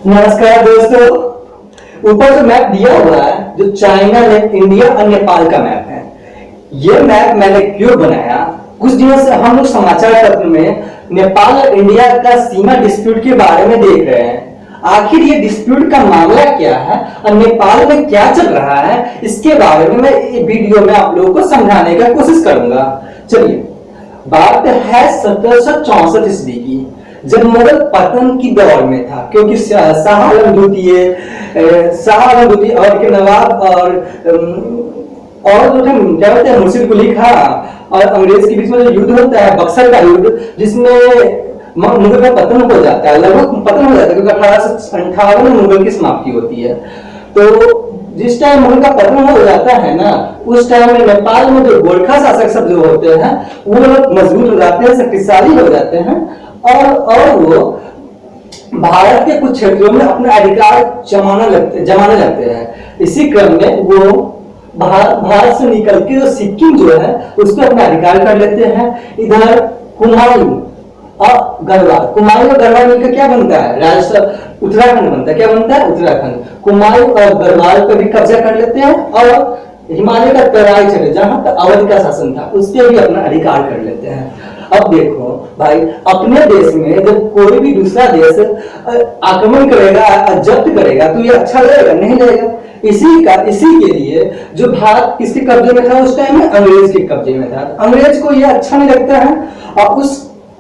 नमस्कार दोस्तों। ऊपर जो मैप दिया हुआ है जो चाइना ने इंडिया और नेपाल का मैप है। ये मैप मैंने क्यों बनाया, कुछ दिनों से हम लोग समाचार पत्र में नेपाल और इंडिया का सीमा डिस्प्यूट के बारे में देख रहे हैं। आखिर ये डिस्प्यूट का मामला क्या है और नेपाल में क्या चल रहा है, इसके बारे में मैं वीडियो में आप लोगों को समझाने का कोशिश करूंगा। चलिए, बात है 1764 ईस्वी की, जब मुगल पतन की दौर में था, क्योंकि शाह आलम द्वितीय और के नवाब और जो क्या होते हैं मुर्शिद कुली खां और अंग्रेज के बीच में जो युद्ध होता है, बक्सर का युद्ध, जिसमें मुगल का पतन हो जाता है, लगभग पतन हो जाता है, क्योंकि 1858 में मुगल की समाप्ति होती है। तो जिस टाइम मुगल का पतन हो जाता है ना, उस टाइम में नेपाल में जो गोरखा शासक सब जो होते हैं वो लोग मजबूत हो जाते हैं, शक्तिशाली हो जाते हैं और वो भारत के कुछ क्षेत्रों में अपना अधिकार जमाने लगते हैं। इसी क्रम में वो भारत से निकल के जो सिक्किम जो है उसको अपना अधिकार कर लेते हैं। इधर कुमायूं और गढ़वाल मिलकर क्या बनता है, राजस्थान उत्तराखंड बनता है। क्या बनता है? उत्तराखंड। कुमायूं और गढ़वाल पर भी कब्जा कर लेते हैं और हिमालय का तराई क्षेत्र जहां पर अवध का शासन था उस पर भी अपना अधिकार कर लेते हैं। अब देखो भाई, अपने देश में जब कोई भी दूसरा देश आक्रमण करेगा, जब्त करेगा, तो ये अच्छा लगेगा? नहीं लगेगा। इसी के लिए जो भारत किसके कब्जे में था उस टाइम में, अंग्रेज के कब्जे में था। अंग्रेज को ये अच्छा नहीं लगता है और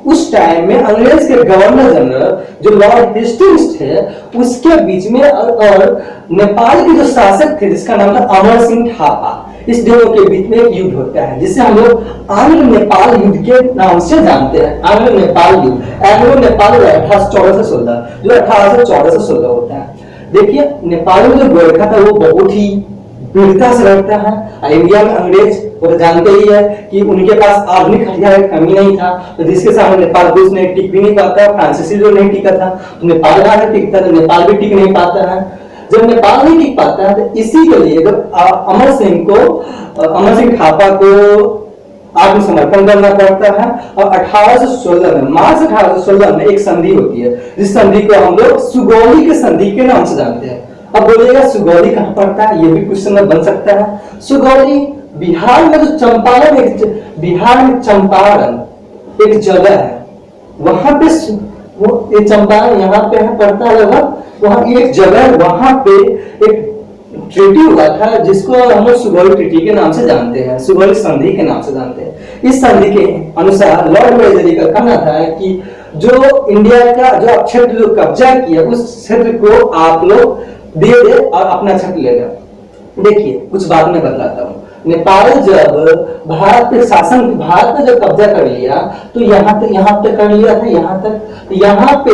उस टाइम में अंग्रेज के गवर्नर जनरल जो लॉर्ड हेस्टिंग्स थे उसके बीच में और नेपाल के जो शासक थे जिसका नाम था अमर सिंह थापा, इस दोनों के बीच में एक युद्ध होता है जिसे हम लोग आंग्ल नेपाल युद्ध के नाम से जानते हैं। आंग्ल नेपाल युद्ध, एंग्लो नेपाल 1814 से 16, जो 1814 से 16 होता है। देखिए, नेपाल में जो गोरखा था वो बहुत ही वीरता से लड़ता है। इंडिया में अंग्रेज वो तो जानते ही है कि उनके पास आधुनिक हथियार की कमी नहीं था, तो जिसके सामने नेपाल कुछ नहीं टिक भी नहीं पाता। फ्रांसीसी जो नहीं टिका था तो नेपाल कहाँ टिकता, तो नेपाल भी टिक नहीं पाता है। जब नेपाल नहीं टिक पाता है तो इसी के लिए जब अमर सिंह थापा को आत्मसमर्पण करना पड़ता है और 1816 में, मार्च 1816 में एक संधि होती है, जिस संधि को हम लोग सुगौली के संधि के नाम से जानते हैं। अब बोलिएगा सुगौली कहां पड़ता है, ये भी क्वेश्चन बन सकता है। सुगौली बिहार में जो चंपारण एक जगह है, वहां पे वो चंपारण यहाँ पे है, पड़ता है लगभग, वहां एक जगह, वहां पे एक ट्रीटी हुआ था जिसको हम लोग सुगौली ट्रीटी के नाम से जानते हैं, सुगौली संधि के नाम से जानते हैं। इस संधि के अनुसार लॉर्ड वेलेस्ली का कहना था कि जो इंडिया का जो क्षेत्र जो कब्जा किया उस क्षेत्र को आप लोग दे दे और अपना क्षेत्र ले लो। देखिए, कुछ बात मैं बतलाता हूँ। नेपाल जब भारत पे जब कब्जा कर लिया तो यहाँ पे कर लिया था, यहाँ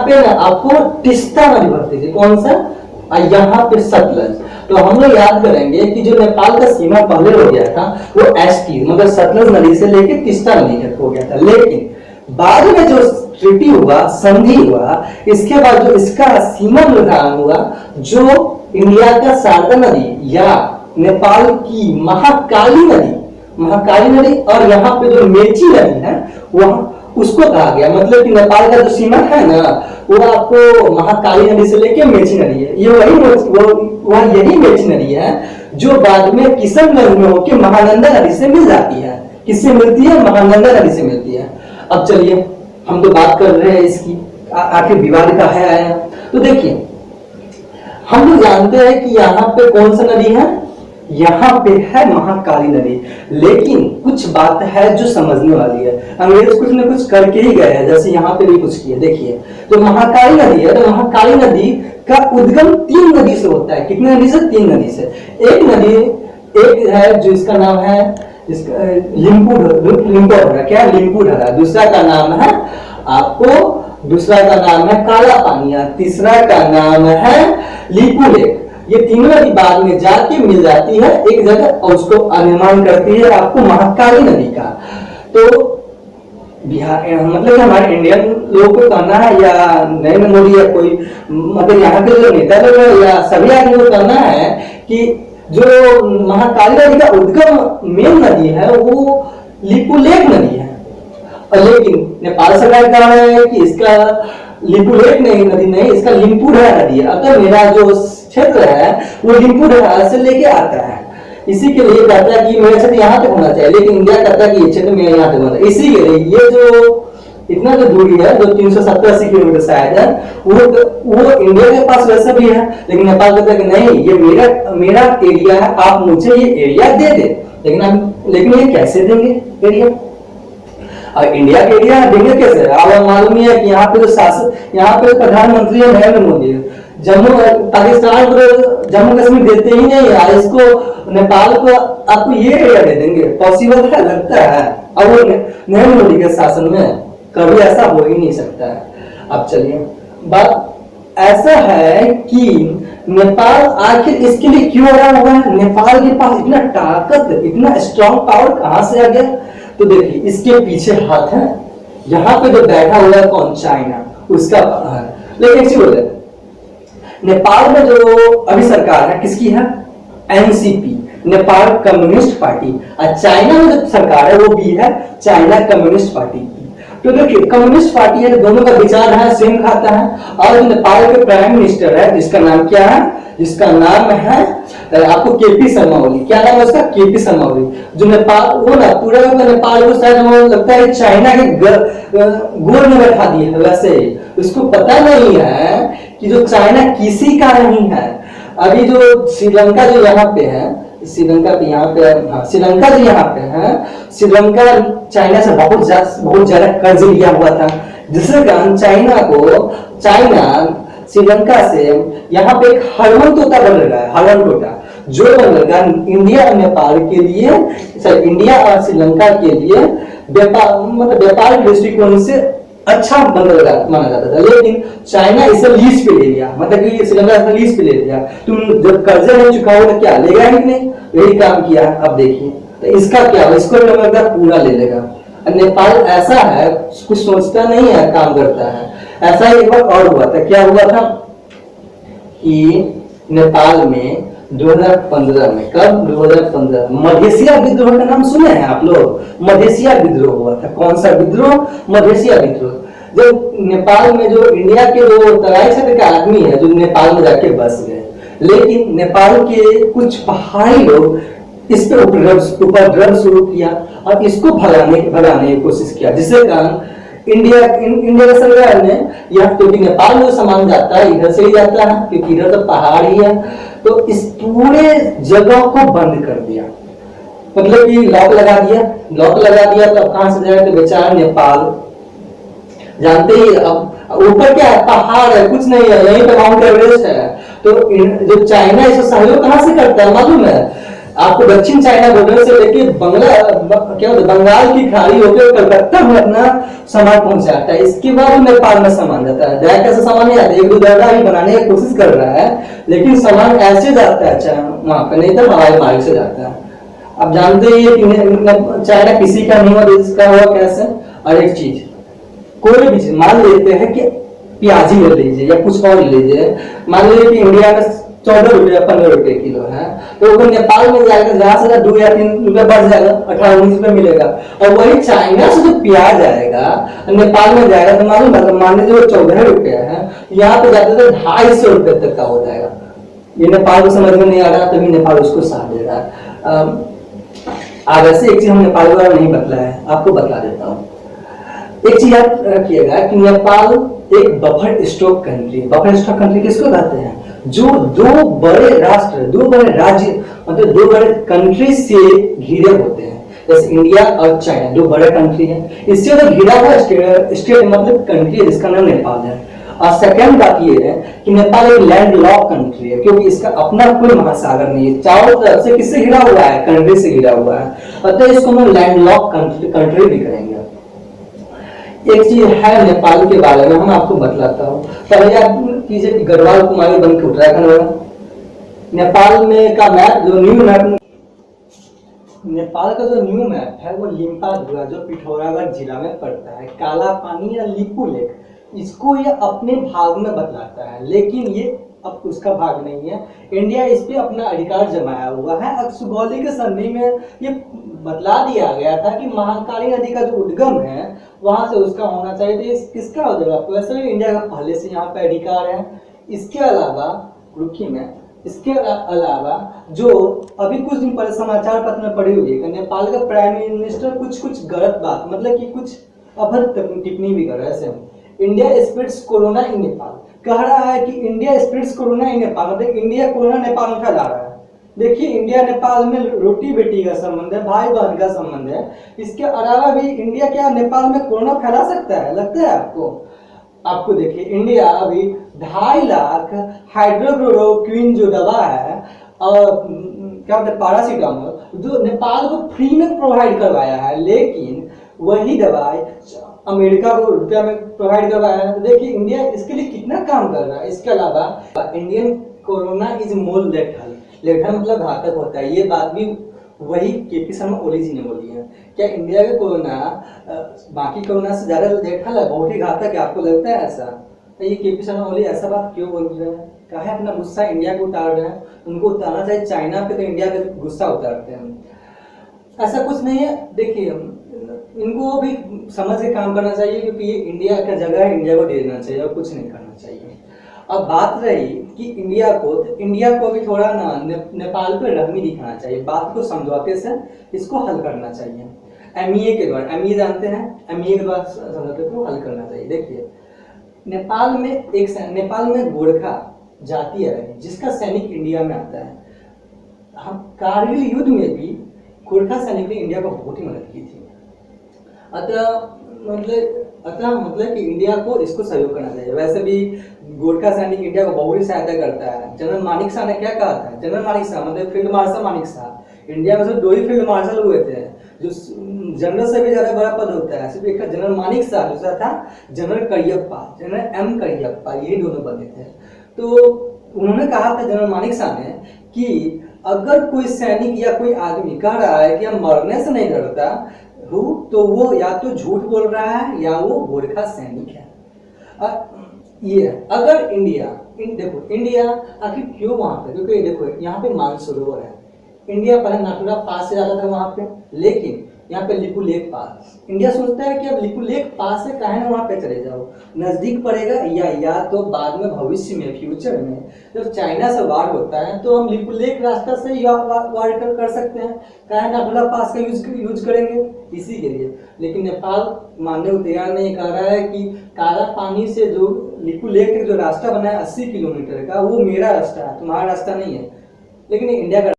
पे ना आपको तिस्ता नदी बढ़ती थी। कौन सा? यहाँ पे सतलज। तो हम लोग याद करेंगे कि जो नेपाल का सीमा पहले हो गया था वो एसटी मतलब सतलज नदी से लेके तिस्ता नदी तक हो गया था। लेकिन बाद में जो ट्रीटी हुआ, संधि हुआ, इसके बाद जो इसका सीमा निर्धारण हुआ, जो इंडिया का शारदा नदी या नेपाल की महाकाली नदी और यहाँ पे जो मेची नदी है वहां उसको कहा गया। मतलब कि नेपाल का जो सीमा है ना वो आपको महाकाली नदी से लेके मेची नदी है, ये यही मेची नदी है जो बाद में किशनगंज में होकर महानंदा नदी से मिल जाती है। किससे मिलती है? महानंदा नदी से मिलती है। अब चलिए, हम तो बात कर रहे हैं इसकी, आखिर विवाद का है आया। तो देखिए, हम लोग जानते हैं कि यहाँ पे कौन सा नदी है, यहाँ पे है महाकाली नदी। लेकिन कुछ बात है जो समझने वाली है। अंग्रेज कुछ न कुछ करके ही गए हैं, जैसे यहाँ पे भी कुछ किया। देखिए, तो महाकाली नदी है, तो महाकाली नदी का उद्गम 3 नदी से होता है। कितनी नदी से? 3 नदी से। एक है जो इसका नाम है लिम्पू ढरा। दूसरा का नाम है काला पानिया। तीसरा का नाम है लिपू लेक। ये तीनों नदी बाद में जाके मिल जाती है एक जगह और उसको निर्माण करती है आपको महाकाली नदी का। तो बिहार मतलब हमारे इंडियन लोगों को कहना है या नरेंद्र मोदी या कोई मतलब यहाँ के जो नेता लोग या सभी आदमी को कहना है कि जो महाकाली नदी का उद्गम मेन नदी है वो लिपुलेख नदी है और लेकिन नेपाल सरकार कह रहा है कि इसका लिपुलेख नहीं नदी नहीं, इसका लिम्पुढ़ा नदी है, अतः मेरा जो क्षेत्र है वो लिम्पुढ़ा से लेके आता है। इसी के लिए कहता है कि मेरा क्षेत्र यहाँ तक होना चाहिए, लेकिन इंडिया कहता है कि ये क्षेत्र मेरा यहाँ तक होना चाहिए। इसी के लिए ये जो इतना जो दूरी है जो 370-80 किलोमीटर शायद है, वो इंडिया के पास वैसे भी है, लेकिन नेपाल कहता है कि नहीं ये मेरा एरिया है, आप मुझे ये एरिया दे दे। लेकिन ये कैसे देंगे एरिया? और इंडिया के एरिया देंगे कैसे? अब मालूम ही है कि यहाँ पे जो शासक, यहाँ पे प्रधानमंत्री है नरेंद्र मोदी, जम्मू पाकिस्तान को जम्मू कश्मीर देते ही नहीं है, इसको नेपाल को आपको ये एरिया दे देंगे, पॉसिबल है? लगता है। और वो नरेंद्र मोदी के शासन में कभी ऐसा हो ही नहीं सकता है। अब चलिए, बात ऐसा है कि नेपाल आखिर इसके लिए क्यों अड़ा हुआ है? नेपाल के पास इतना ताकत, इतना स्ट्रॉन्ग पावर कहां से आ गया? तो देखिए, इसके पीछे हाथ है, यहाँ पे जो बैठा हुआ है कौन? चाइना, उसका है। लेकिन एक चीज बोले, नेपाल में जो अभी सरकार है किसकी है? NCP, Nepal communist party. और चाइना में जो सरकार है वो भी है चाइना कम्युनिस्ट पार्टी की। तो देखिए, कम्युनिस्ट पार्टी है, दोनों का विचार है सेम खाता है। और नेपाल के प्राइम मिनिस्टर है जिसका नाम क्या है? जिसका नाम है आपको केपी शर्मा ओली। क्या नाम है उसका? केपी शर्मा ओली। जो नेपाल, वो ना पूरा नेपाल को शायद वो लगता है चाइना के गोद में बैठा दिए है, वैसे उसको पता नहीं है कि जो चाइना किसी का नहीं है। अभी जो श्रीलंका जो यहाँ पे है, श्रीलंका पे यहाँ पे, हाँ श्रीलंका जो यहाँ पे है, श्रीलंका चाइना से बहुत ज्यादा कर्ज लिया हुआ था, जिसके कारण चाइना श्रीलंका से यहाँ पे एक हरवन तोता बन रहा है, हरवन तोता जो बन रहा है इंडिया और नेपाल के लिए, इंडिया और श्रीलंका के लिए व्यापार के दृष्टिकोण से अच्छा माना जाता था। लेकिन चाइना इसे लीज पे ले लिया, मतलब कि श्रीलंका इसे लीज पे ले लिया। तुम जब कर्जा नहीं चुकाओ तो क्या लेगा ही नहीं, यही काम किया। अब देखिए तो इसका क्या होगा? इसको पूरा ले लेगा। नेपाल ऐसा है, कुछ सोचता नहीं है, काम करता है। ऐसा ही एक बार और हुआ था। क्या हुआ था कि नेपाल में 2015 में, कब? 2015 मधेसिया विद्रोह का नाम सुने हैं आप लोग? मधेसिया विद्रोह हुआ था। कौन सा विद्रोह? मधेसिया विद्रोह। जब नेपाल में जो इंडिया के जो तराई क्षेत्र के आदमी है जो नेपाल में जाके बस गए, लेकिन नेपाल के कुछ पहाड़ी लोग इस पे उपद्रव शुरू किया और इसको भगाने की कोशिश किया, जिसके कारण इंडिया सरकार ने यह, क्योंकि नेपाल में सामान जाता है इधर से ही जाता है, क्योंकि इधर तो पहाड़ ही है, तो इस पूरे जगह को बंद कर दिया। मतलब कि लॉक लगा दिया। तो अब कहां से जाए? तो बेचारा नेपाल, जानते ही अब ऊपर क्या है? पहाड़ है, कुछ नहीं है, यहीं पे माउंट एवरेस्ट है। तो जो चाइना इसको सहयोग कहां से करता है मालूम है आपको? दक्षिण चाइना बॉर्डर से लेके बंगाल की खाड़ी होकर कलकत्ता में अपना सामान पहुंचाता है। इसके बाद नेपाल में सामान जाता है। डायरेक्ट ऐसा सामान नहीं आता, एक दो जगह ही बनाने की कोशिश कर रहा है, लेकिन सामान ऐसे जाता है वहां पे, नहीं तो हवाई मार्ग से जाता है। अब जानते ही कि चाइना किसी का नहीं हुआ, इसका हुआ कैसे? और एक चीज, कोई भी चीज मान लेते हैं कि प्याज ही ले लीजिए या कुछ और ले लीजिए, मान लीजिए कि इंडिया में 14 रुपए या 15 रुपए किलो है, तो अगर नेपाल में जाएगा जहां से 2 या 3 रुपए बढ़ जाएगा, 18-19 रुपए मिलेगा। और वही चाइना से जो प्याज आएगा नेपाल में जाएगा तो मालूम, मान लीजिए 14 रुपए है, यहाँ पे जाते तो 250 रुपए तक का हो जाएगा। ये नेपाल को समझ में नहीं आ रहा, तभी नेपाल उसको साथ दे रहा है। अब ऐसे एक चीज हम नेपाल के बारे में नहीं बतला है, आपको बतला देता हूँ। एक चीज याद रखिएगा कि नेपाल एक buffer stock country. Buffer stock country किसको कहते हैं? जो दो बड़े राष्ट्र, दो बड़े राज्य, मतलब दो बड़े कंट्री से घिरे होते हैं, जैसे इंडिया और चाइना, दो बड़े कंट्री हैं। इससे तो घिरा हुआ स्टेट मतलब कंट्री है जिसका नाम नेपाल है। और सेकेंड बात ये है कि नेपाल एक लैंड लॉक कंट्री है, क्योंकि इसका अपना कोई महासागर नहीं है, चारों तरफ से किससे घिरा हुआ है? कंट्री से घिरा हुआ है। अतः इसको हम लैंड लॉक कंट्री भी करेंगे। एक चीज है नेपाल के बारे में हम आपको बतलाता हूँ। पहले याद कीजिए कि गढ़वाल कुमारी बन के उत्तराखंड में, नेपाल में का मैप, जो न्यू मैप, नेपाल का जो न्यू मैप है वो लिम्पाधुरा, जो पिथौरागढ़ जिला में पड़ता है, काला पानी या लिपू लेक, इसको ये अपने भाग में बतलाता है, लेकिन ये अब उसका भाग नहीं है। इंडिया इस पे अपना अधिकार जमाया हुआ है। अब सुगौली के सरनी में ये बतला दिया गया था कि महाकाली नदी का जो उद्गम है वहां से उसका होना चाहिए, तो ये किसका हो जाएगा? वैसे भी इंडिया का पहले से यहाँ पे अधिकार है। इसके अलावा रुकिए मैं, इसके अलावा जो अभी कुछ दिन पहले समाचार पत्र में पढ़ी हुई है कि नेपाल का प्राइम मिनिस्टर कुछ कुछ गलत बात, मतलब कि कुछ अभद्र टिप्पणी भी कर रहा है। ऐसे इंडिया स्प्रेड्स कोरोना इन नेपाल, कह रहा है कि इंडिया स्प्रेड्स कोरोना इन नेपाल, मतलब इंडिया कोरोना नेपाल में फैला रहा है। देखिए, इंडिया नेपाल में रोटी बेटी का संबंध है, भाई बहन का संबंध है। इसके अलावा भी इंडिया क्या नेपाल में कोरोना फैला सकता है? लगता है आपको? आपको देखिए, इंडिया अभी 2.5 लाख हाइड्रोक्लोरोक्विन जो दवा है और क्या बोलते हैं पैरासीटामोल, जो नेपाल को फ्री में प्रोवाइड करवाया है, लेकिन वही दवाई अमेरिका को रुपया में प्रोवाइड करवाया है। तो देखिए इंडिया इसके लिए कितना काम कर रहा है। इसके अलावा Indian corona is more lethal, lethal मतलब घातक होता है, ये बात भी वही केपी शर्मा ओली जी ने बोली है। क्या इंडिया का कोरोना बाकी कोरोना से ज्यादा लेथल है, बहुत ही घातक है? आपको लगता है ऐसा? तो ये केपी शर्मा ओली ऐसा बात क्यों बोल रहे हैं? कहा अपना गुस्सा इंडिया को उतार रहे हैं? उनको उतारना चाहिए चाइना पे, तो इंडिया पे गुस्सा उतारते हैं। ऐसा कुछ नहीं है। देखिए, इनको भी समझ के काम करना चाहिए, क्योंकि ये इंडिया का जगह है, इंडिया को दे देना चाहिए और कुछ नहीं करना चाहिए। अब बात रही कि इंडिया को, तो इंडिया को भी थोड़ा ना नेपाल पे रहमी दिखाना चाहिए, बात को समझौते से इसको हल करना चाहिए। एमईए के द्वारा, एमईए जानते हैं, एमईए के द्वारा समझौते को हल करना चाहिए। देखिए, नेपाल में गोरखा जाति है जिसका सैनिक इंडिया में आता है। हम कारगिल युद्ध में भी गोरखा सैनिक ने इंडिया को बहुत ही मदद की थी। अतः मतलब कि इंडिया को इसको सहयोग करना चाहिए। वैसे भी गोरखा सैनिक इंडिया को बहुत ही सहायता करता है। जनरल मानिक शाह ने क्या कहा था? जनरल मानिक शाह मतलब field marshal Manik Shah, India में सिर्फ 2 ही फील्ड मार्शल हुए थे, जो जनरल से भी ज्यादा बड़ा पद होता है। सिर्फ एक जनरल मानिक शाह, दूसरा था general Cariappa, general M Cariappa, यही दोनों बने थे। तो उन्होंने कहा था, जनरल मानिक शाह ने, कि अगर कोई सैनिक या कोई आदमी कह रहा है कि हम मरने से नहीं डरता हूँ, तो वो या तो झूठ बोल रहा है या वो गोरखा सैनिक है। ये अगर देखो इंडिया आखिर क्यों वहां पे, क्योंकि देखो यहाँ पे मानसरोवर है। इंडिया पहले नाथुला पास से जाता था वहां पे, लेकिन यहाँ पे लिपुलेख पास, इंडिया सोचता है कि अब लिपुलेख पास से काहे ना वहां पे चले जाओ, नजदीक पड़ेगा, या तो बाद में भविष्य में, फ्यूचर में जब चाइना से वार होता है तो हम लिपुलेख रास्ता से वार कर सकते हैं, काहे नाथुला पास का यूज करेंगे इसी के लिए। लेकिन नेपाल मानने को तैयार नहीं, कह रहा है कि काला पानी से जो लिपुलेख जो रास्ता बना है 80 किलोमीटर का, वो मेरा रास्ता है, तुम्हारा रास्ता नहीं है। लेकिन इंडिया का